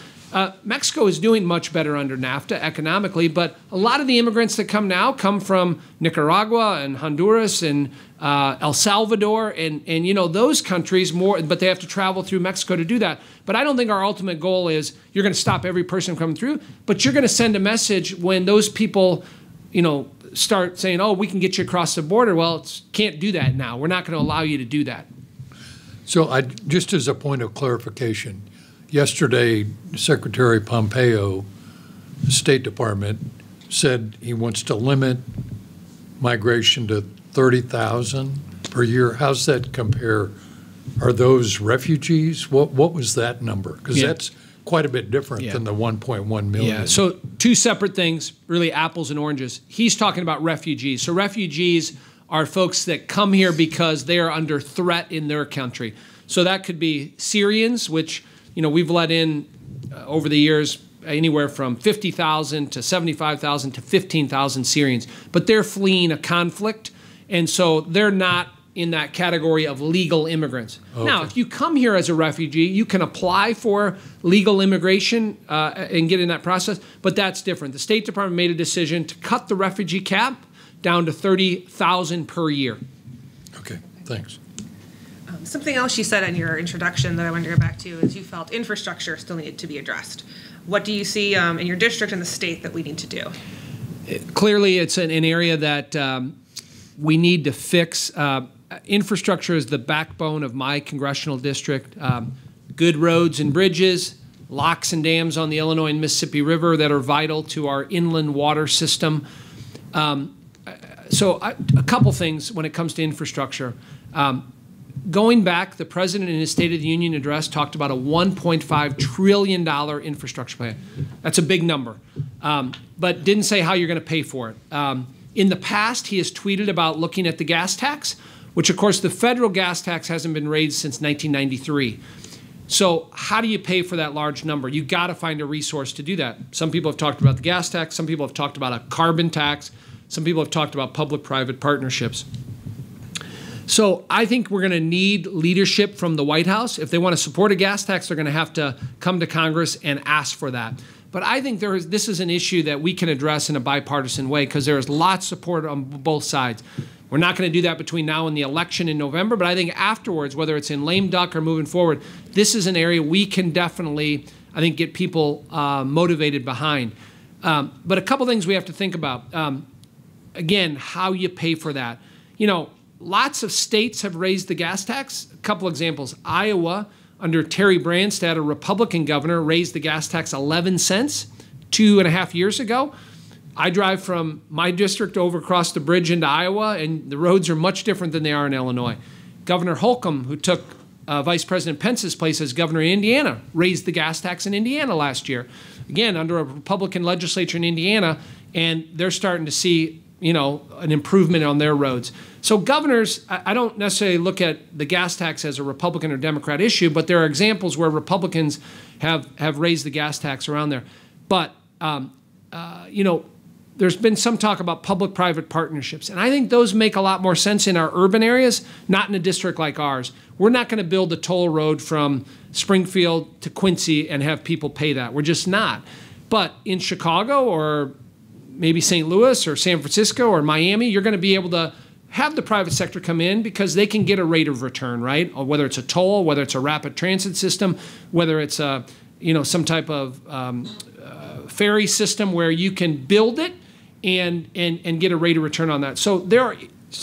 S2: Mexico is doing much better under NAFTA economically, but a lot of the immigrants that come now come from Nicaragua and Honduras and El Salvador and those countries more, but they have to travel through Mexico to do that. But I don't think our ultimate goal is you're going to stop every person coming through, but you're going to send a message when those people, start saying, oh, we can get you across the border. Well, can't do that now. We're not going to allow you to do that.
S3: So just as a point of clarification, yesterday, Secretary Pompeo, the State Department, said he wants to limit migration to 30,000 per year. How's that compare? Are those refugees? What was that number? Because that's quite a bit different than the 1.1 million.
S2: Yeah, so two separate things, really apples and oranges. He's talking about refugees. So refugees are folks that come here because they are under threat in their country. So that could be Syrians, which we've let in over the years anywhere from 50,000 to 75,000 to 15,000 Syrians. But they're fleeing a conflict, and so they're not in that category of legal immigrants. Okay. Now, if you come here as a refugee, you can apply for legal immigration and get in that process, but that's different. The State Department made a decision to cut the refugee cap down to 30,000 per year.
S3: Okay, thanks.
S4: Something else you said in your introduction that I wanted to go back to is you felt infrastructure still needed to be addressed. What do you see in your district and the state that we need to do?
S2: Clearly, it's an area that we need to fix. Infrastructure is the backbone of my congressional district. Good roads and bridges, locks and dams on the Illinois and Mississippi River that are vital to our inland water system. So a couple things when it comes to infrastructure. Going back, the president in his State of the Union address talked about a $1.5 trillion infrastructure plan. That's a big number, but didn't say how you're going to pay for it. In the past, he has tweeted about looking at the gas tax, which, of course, the federal gas tax hasn't been raised since 1993. So how do you pay for that large number? You've got to find a resource to do that. Some people have talked about the gas tax. Some people have talked about a carbon tax. Some people have talked about public-private partnerships. So I think we're going to need leadership from the White House. If they want to support a gas tax, they're going to have to come to Congress and ask for that. But I think this is an issue that we can address in a bipartisan way because there is lots of support on both sides. We're not going to do that between now and the election in November, but I think afterwards, whether it's in lame duck or moving forward, this is an area we can definitely, I think, get people motivated behind. But a couple things we have to think about. Again, how you pay for that. You know, lots of states have raised the gas tax. A couple examples. Iowa, under Terry Branstad, a Republican governor, raised the gas tax 11 cents 2.5 years ago. I drive from my district over across the bridge into Iowa, and the roads are much different than they are in Illinois. Governor Holcomb, who took Vice President Pence's place as governor in Indiana, raised the gas tax in Indiana last year. Again, under a Republican legislature in Indiana, and they're starting to see, you know, an improvement on their roads. So governors, I don't necessarily look at the gas tax as a Republican or Democrat issue, but there are examples where Republicans have raised the gas tax around there. But, you know, there's been some talk about public-private partnerships, and I think those make a lot more sense in our urban areas, not in a district like ours. We're not going to build a toll road from Springfield to Quincy and have people pay that. We're just not. But in Chicago or maybe St. Louis or San Francisco or Miami, you're going to be able to have the private sector come in because they can get a rate of return, right? Or whether it's a toll, whether it's a rapid transit system, whether it's a, you know, some type of ferry system where you can build it and get a rate of return on that. So there are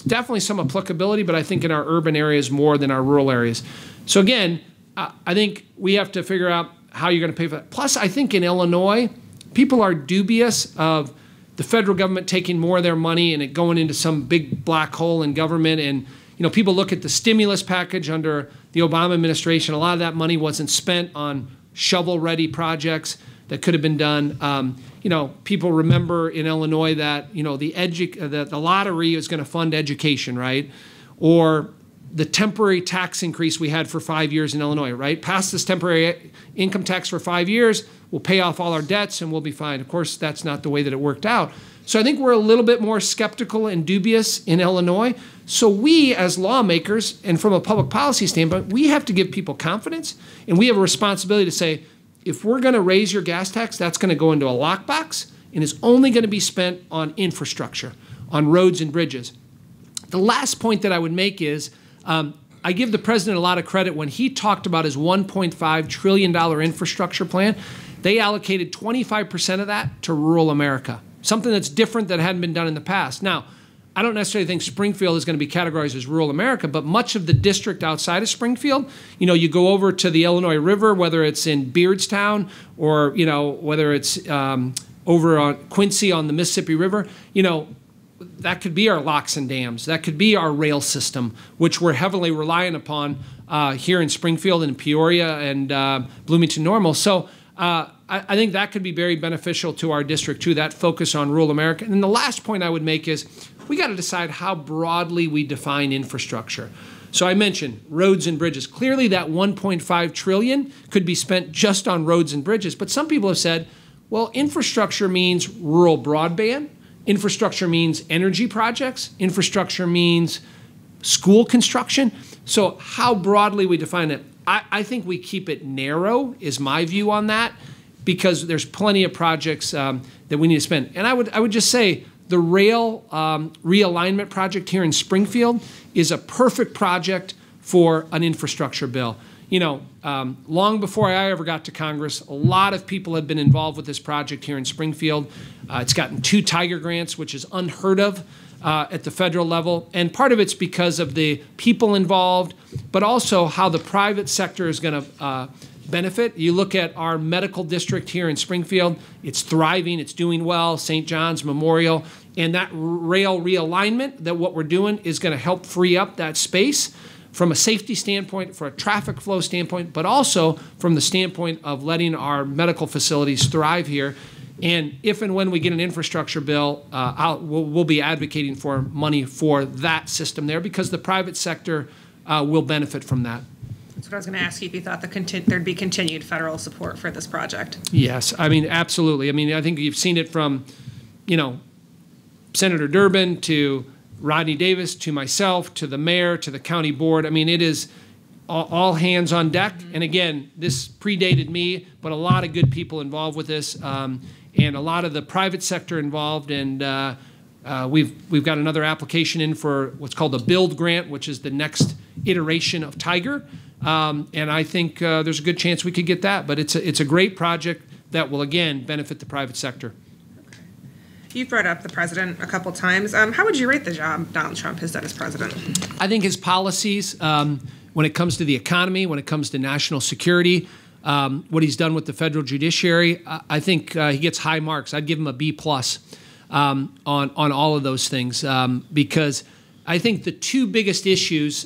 S2: definitely some applicability, but I think in our urban areas more than our rural areas. So again, I think we have to figure out how you're going to pay for that. Plus, I think in Illinois, people are dubious of the federal government taking more of their money and it going into some big black hole in government. And, you know, people look at the stimulus package under the Obama administration. A lot of that money wasn't spent on shovel-ready projects that could have been done. You know, people remember in Illinois that, you know, the lottery is going to fund education, right? Or the temporary tax increase we had for 5 years in Illinois, right? Pass this temporary income tax for 5 years, we'll pay off all our debts and we'll be fine. Of course, that's not the way that it worked out. So I think we're a little bit more skeptical and dubious in Illinois. So we as lawmakers and from a public policy standpoint, we have to give people confidence, and we have a responsibility to say, if we're going to raise your gas tax, that's going to go into a lockbox and is only going to be spent on infrastructure, on roads and bridges. The last point that I would make is I give the president a lot of credit when he talked about his $1.5 trillion infrastructure plan. They allocated 25% of that to rural America, something that's different that hadn't been done in the past. Now, I don't necessarily think Springfield is going to be categorized as rural America, but much of the district outside of Springfield, you know, you go over to the Illinois River, whether it's in Beardstown or, you know, whether it's over on Quincy on the Mississippi River, you know, that could be our locks and dams. That could be our rail system, which we're heavily reliant upon here in Springfield and Peoria and Bloomington Normal. So I think that could be very beneficial to our district, too, that focus on rural America. And the last point I would make is we got to decide how broadly we define infrastructure. So I mentioned roads and bridges. Clearly, that $1.5 trillion could be spent just on roads and bridges. But some people have said, well, infrastructure means rural broadband. Infrastructure means energy projects. Infrastructure means school construction. So how broadly we define it, I think we keep it narrow is my view on that, because there's plenty of projects that we need to spend. And I would just say the rail realignment project here in Springfield is a perfect project for an infrastructure bill. You know, long before I ever got to Congress, a lot of people have been involved with this project here in Springfield. It's gotten 2 Tiger grants, which is unheard of at the federal level. And part of it's because of the people involved, but also how the private sector is going to benefit. You look at our medical district here in Springfield, it's thriving, it's doing well, St. John's Memorial, and that rail realignment, that what we're doing is going to help free up that space from a safety standpoint, for a traffic flow standpoint, but also from the standpoint of letting our medical facilities thrive here. And if and when we get an infrastructure bill, we'll be advocating for money for that system there, because the private sector will benefit from that.
S4: That's what I was going to ask you, if you thought there'd be continued federal support for this project.
S2: Yes, I mean, absolutely. I mean, I think you've seen it from, you know, Senator Durbin to Rodney Davis to myself to the mayor to the county board. I mean, it is all hands on deck. And again, this predated me, but a lot of good people involved with this, and a lot of the private sector involved. And we've got another application in for what's called the Build Grant, which is the next iteration of Tiger. And I think there's a good chance we could get that. But it's a great project that will, again, benefit the private sector.
S4: You've brought up the president a couple times. How would you rate the job Donald Trump has done as president?
S2: I think his policies, when it comes to the economy, when it comes to national security, what he's done with the federal judiciary, I think he gets high marks. I'd give him a B+ on all of those things, because I think the two biggest issues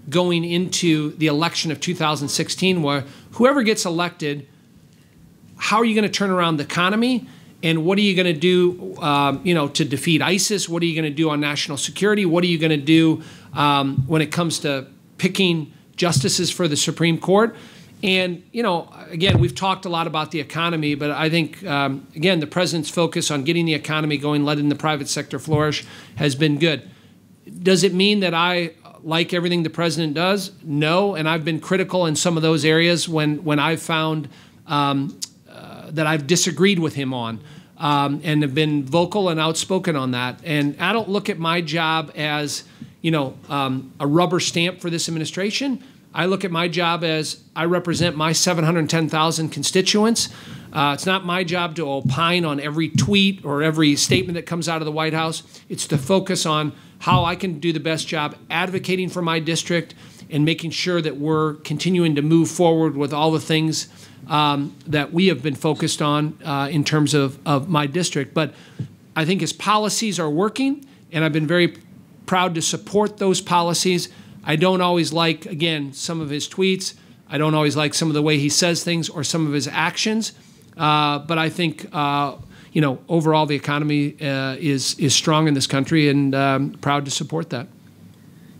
S2: going into the election of 2016 were whoever gets elected, how are you going to turn around the economy? And what are you going to do, to defeat ISIS? What are you going to do on national security? What are you going to do when it comes to picking justices for the Supreme Court? And, again, we've talked a lot about the economy, but I think, again, the president's focus on getting the economy going, letting the private sector flourish, has been good. Does it mean that I like everything the president does? No, and I've been critical in some of those areas when I've found that I've disagreed with him on, and have been vocal and outspoken on that. And I don't look at my job as, a rubber stamp for this administration. I look at my job as I represent my 710,000 constituents. It's not my job to opine on every tweet or every statement that comes out of the White House. It's to focus on how I can do the best job advocating for my district and making sure that we're continuing to move forward with all the things that we have been focused on in terms of my district. But I think his policies are working, and I've been very proud to support those policies. I don't always like, again, some of his tweets. I don't always like some of the way he says things or some of his actions. But I think, overall the economy is strong in this country, and proud to support that.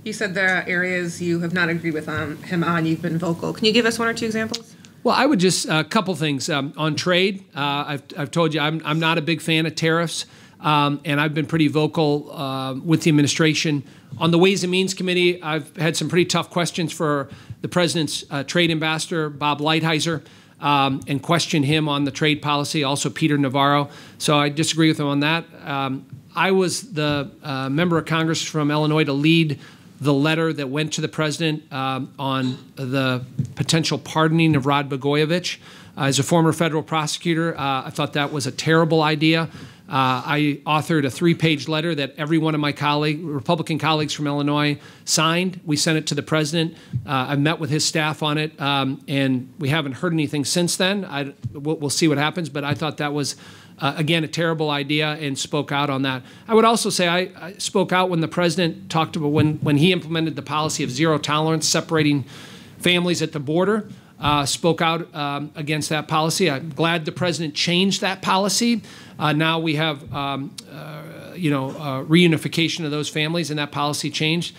S4: You said there are areas you have not agreed with him on. You've been vocal. Can you give us one or two examples?
S2: Well, I would just a couple things on trade. I've told you I'm not a big fan of tariffs, and I've been pretty vocal with the administration on the Ways and Means Committee. I've had some pretty tough questions for the president's trade ambassador, Bob Lighthizer, and questioned him on the trade policy. Also, Peter Navarro. So I disagree with him on that. I was the member of Congress from Illinois to lead the letter that went to the president on the potential pardoning of Rod Blagojevich. As a former federal prosecutor, I thought that was a terrible idea. I authored a 3-page letter that every one of my Republican colleagues from Illinois signed. We sent it to the president. I met with his staff on it, and we haven't heard anything since then. We'll see what happens, but I thought that was again, a terrible idea, and spoke out on that. I would also say I spoke out when the president talked about when he implemented the policy of zero tolerance, separating families at the border. Spoke out against that policy. I'm glad the president changed that policy. Now we have, reunification of those families, and that policy changed.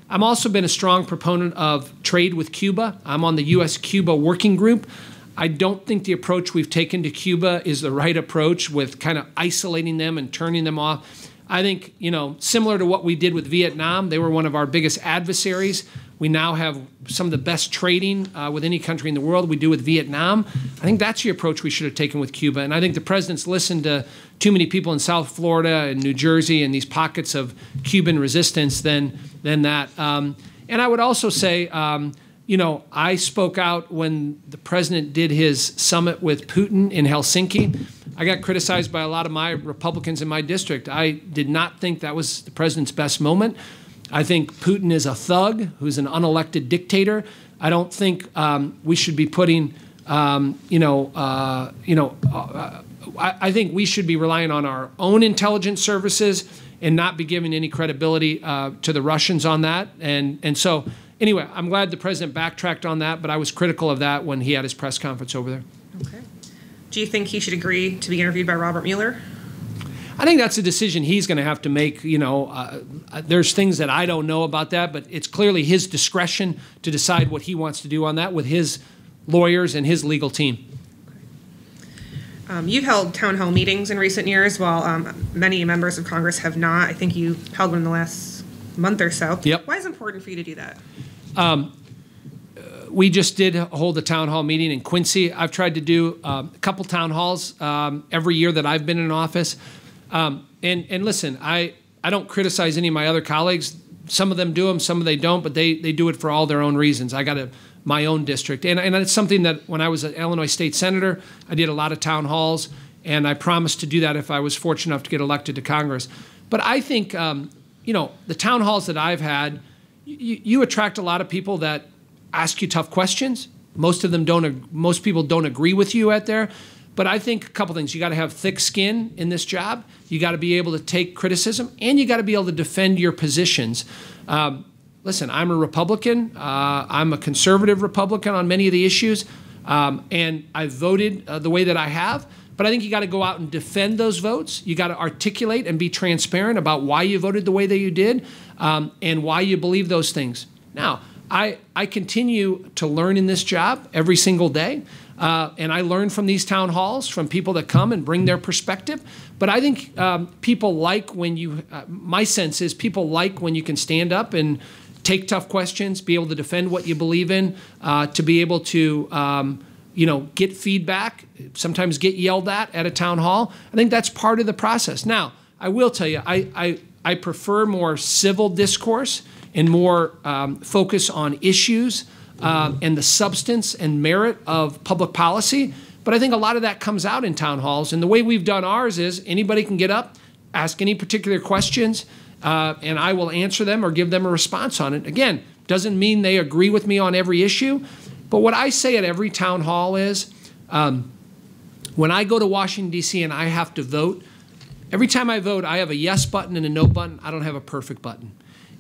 S2: I've also been a strong proponent of trade with Cuba. I'm on the U.S.-Cuba working group. I don't think the approach we've taken to Cuba is the right approach, with kind of isolating them and turning them off. I think, similar to what we did with Vietnam, they were one of our biggest adversaries. We now have some of the best trading with any country in the world we do with Vietnam. I think that's the approach we should have taken with Cuba. And I think the president's listened to too many people in South Florida and New Jersey and these pockets of Cuban resistance than that. And I would also say, I spoke out when the president did his summit with Putin in Helsinki. I got criticized by a lot of my Republicans in my district. I did not think that was the president's best moment. I think Putin is a thug who's an unelected dictator. I don't think we should be putting, I think we should be relying on our own intelligence services and not be giving any credibility to the Russians on that. And so, anyway, I'm glad the president backtracked on that, but I was critical of that when he had his press conference over there.
S4: Okay. Do you think he should agree to be interviewed by Robert Mueller?
S2: I think that's a decision he's going to have to make. There's things that I don't know about that, but it's clearly his discretion to decide what he wants to do on that with his lawyers and his legal team.
S4: You've held town hall meetings in recent years, while many members of Congress have not. I think you held one in the last month or so.
S2: Yep.
S4: Why is it important for you to do that?
S2: We just did hold a town hall meeting in Quincy. I've tried to do a couple town halls every year that I've been in office. And listen, I don't criticize any of my other colleagues. Some of them do them, some of they don't, but they do it for all their own reasons. I got my own district. And it's something that when I was an Illinois state senator, I did a lot of town halls, and I promised to do that if I was fortunate enough to get elected to Congress. But I think, you know, the town halls that I've had, you attract a lot of people that ask you tough questions. Most people don't agree with you out there. But I think a couple things. You got to have thick skin in this job. You got to be able to take criticism, and you got to be able to defend your positions. Listen, I'm a Republican. I'm a conservative Republican on many of the issues, and I voted the way that I have. But I think you got to go out and defend those votes. You got to articulate and be transparent about why you voted the way that you did, and why you believe those things. Now, I continue to learn in this job every single day, and I learn from these town halls, from people that come and bring their perspective. But I think people like when you, my sense is people like when you can stand up and take tough questions, be able to defend what you believe in, to be able to you know, get feedback, sometimes get yelled at a town hall. I think that's part of the process. Now, I will tell you, I prefer more civil discourse and more focus on issues and the substance and merit of public policy. But I think a lot of that comes out in town halls. And the way we've done ours is anybody can get up, ask any particular questions, and I will answer them or give them a response on it. Again, doesn't mean they agree with me on every issue. But what I say at every town hall is when I go to Washington, D.C. and I have to vote, every time I vote, I have a yes button and a no button. I don't have a perfect button.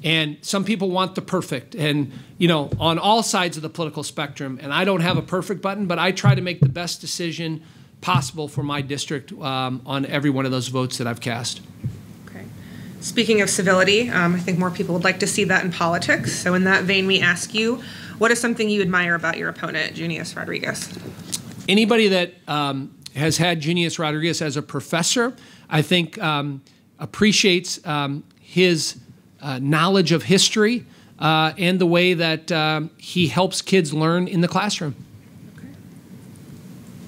S2: And some people want the perfect, and you know, on all sides of the political spectrum. And I don't have a perfect button, but I try to make the best decision possible for my district on every one of those votes that I've cast.
S4: Okay. Speaking of civility, I think more people would like to see that in politics. So in that vein, we ask you, what is something you admire about your opponent, Junius Rodriguez?
S2: Anybody that has had Junius Rodriguez as a professor, I think appreciates his knowledge of history and the way that he helps kids learn in the classroom.
S4: Okay.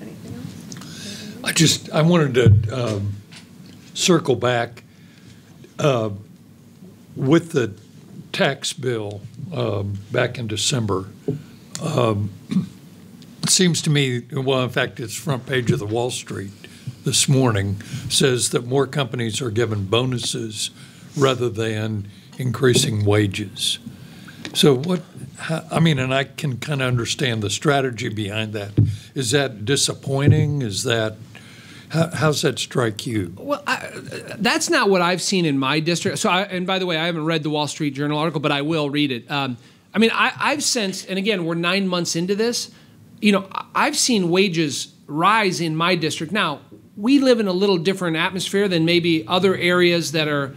S4: Anything else?
S3: I wanted to circle back with the tax bill back in December. It seems to me, well, in fact, it's front page of the Wall Street this morning, says that more companies are given bonuses rather than increasing wages. So I mean, and I can kind of understand the strategy behind that. Is that disappointing? Is that, how's that strike you?
S2: Well, that's not what I've seen in my district. So, and by the way, I haven't read the Wall Street Journal article, but I will read it. I mean, I've sensed, and again, we're 9 months into this, you know, I've seen wages rise in my district. Now, we live in a little different atmosphere than maybe other areas that are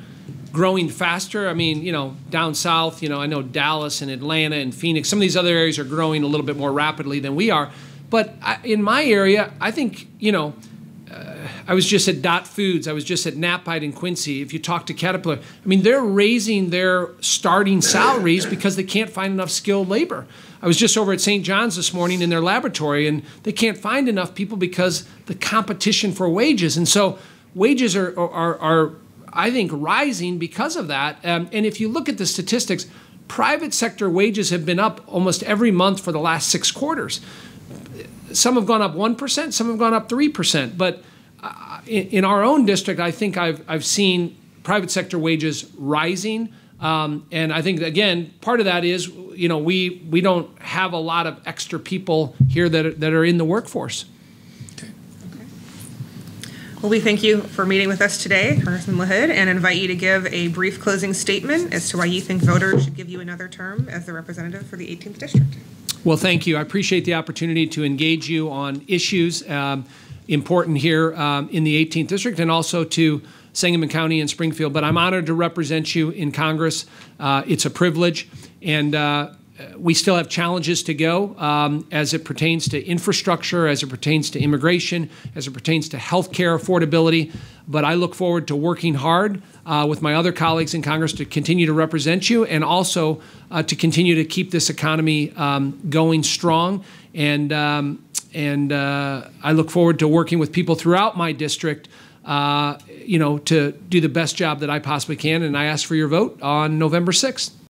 S2: growing faster. I mean, you know, down south, you know, I know Dallas and Atlanta and Phoenix, some of these other areas are growing a little bit more rapidly than we are. But in my area, I think, you know, I was just at Dot Foods. I was just at Knapheide in Quincy. If you talk to Caterpillar, I mean, they're raising their starting salaries because they can't find enough skilled labor. I was just over at St. John's this morning in their laboratory, and they can't find enough people because the competition for wages. And so wages are I think, rising because of that. And if you look at the statistics, private sector wages have been up almost every month for the last 6 quarters. Some have gone up 1%, some have gone up 3%. But in our own district, I think I've seen private sector wages rising. And I think, again, part of that is, you know, we don't have a lot of extra people here that are in the workforce.
S4: Well, we thank you for meeting with us today, Congressman LaHood, and invite you to give a brief closing statement as to why you think voters should give you another term as the representative for the 18th District.
S2: Well, thank you. I appreciate the opportunity to engage you on issues important here in the 18th District and also to Sangamon County and Springfield. But I'm honored to represent you in Congress. It's a privilege. And we still have challenges to go as it pertains to infrastructure, as it pertains to immigration, as it pertains to health care affordability. But I look forward to working hard with my other colleagues in Congress to continue to represent you, and also to continue to keep this economy going strong. And I look forward to working with people throughout my district, to do the best job that I possibly can. And I ask for your vote on November 6th.